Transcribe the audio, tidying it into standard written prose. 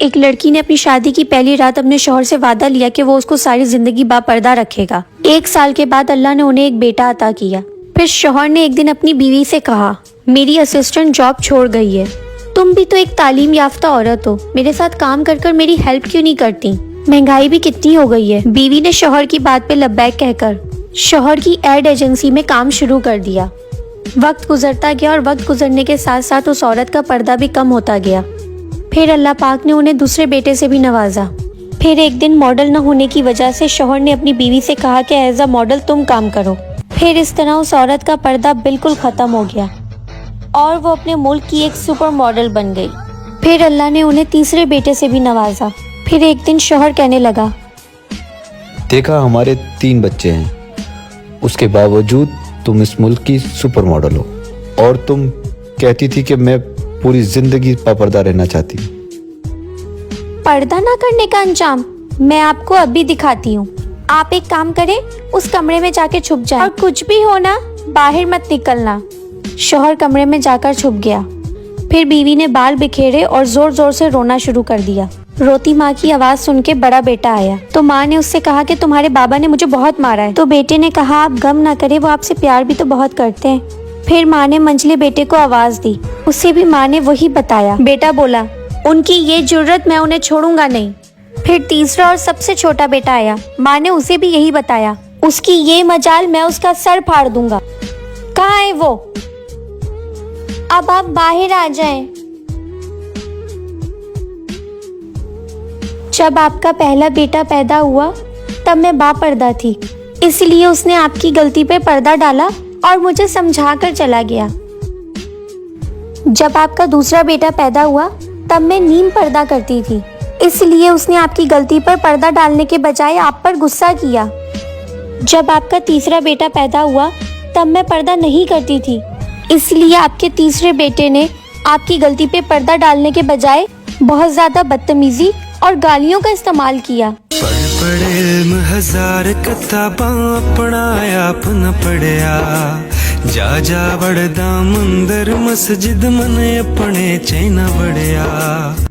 एक लड़की ने अपनी शादी की पहली रात अपने शौहर से वादा लिया कि वो उसको सारी जिंदगी बापर्दा रखेगा। 1 साल के बाद अल्लाह ने उन्हें एक बेटा अता किया। फिर शौहर ने एक दिन अपनी बीवी से कहा, मेरी असिस्टेंट जॉब छोड़ गई है, तुम भी तो एक तालीम याफ्ता औरत हो, मेरे साथ काम कर कर मेरी हेल्प क्यों नहीं करती? महंगाई भी कितनी हो गई है। बीवी ने शौहर की बात पे लब्बैक कहकर शौहर की एड एजेंसी में काम शुरू कर दिया। वक्त गुजरता गया और वक्त गुजरने के साथ साथ उस औरत का पर्दा भी कम होता गया। फिर अल्लाह पाक ने उन्हें दूसरे बेटे से भी नवाजा। फिर एक दिन मॉडल न होने की वजह से शौहर ने अपनी बीवी से कहा कि एज अ मॉडल तुम काम करो। फिर इस तरह उस औरत का पर्दा बिल्कुल ख़त्म हो गया और वो अपने मुल्क की एक सुपर मॉडल बन गई। फिर अल्लाह ने उन्हें तीसरे बेटे से भी नवाजा। फिर एक दिन शौहर कहने लगा, देखा हमारे 3 बच्चे हैं, उसके बावजूद तुम इस मुल्क की सुपर मॉडल हो और तुम कहती थी कि मैं पूरी जिंदगी बापर्दा रहना चाहती हूँ। पर्दा ना करने का अंजाम मैं आपको अभी दिखाती हूँ। आप एक काम करें, उस कमरे में जाके छुप जाएं और कुछ भी हो ना बाहर मत निकलना। शौहर कमरे में जाकर छुप गया। फिर बीवी ने बाल बिखेरे और जोर जोर से रोना शुरू कर दिया। रोती माँ की आवाज सुन के बड़ा बेटा आया तो माँ ने उससे कहा कि तुम्हारे बाबा ने मुझे बहुत मारा है। तो बेटे ने कहा, आप गम ना करें, वो आपसे प्यार भी तो बहुत करते हैं। फिर माँ ने मंझले बेटे को आवाज दी, उसे भी माँ ने वही बताया। बेटा बोला, उनकी ये जुर्रत, मैं उन्हें छोड़ूंगा नहीं। फिर तीसरा और सबसे छोटा बेटा आया, माँ ने उसे भी यही बताया, उसकी ये मजाल, मैं उसका सर फाड़ दूंगा। कहाँ है वो? अब आप बाहर आ जाएं। जब आपका पहला बेटा पैदा हुआ तब मैं बापर्दा थी, इसलिए उसने आपकी गलती पे पर्दा डाला और मुझे समझा कर चला गया। जब आपका दूसरा बेटा पैदा हुआ तब मैं नीम पर्दा करती थी, इसलिए उसने आपकी गलती पर पर्दा डालने के बजाय आप पर गुस्सा किया। जब आपका तीसरा बेटा पैदा हुआ तब मैं पर्दा नहीं करती थी, इसलिए आपके तीसरे बेटे ने आपकी गलती पे पर्दा डालने के बजाय बहुत ज्यादा बदतमीजी और गालियों का इस्तेमाल किया। पढ़े इल्म हजार किताबां अपना आप न पढ़िया, जा जा वड़दा मंदिर मस्जिद मन अपने चैना बड़िया।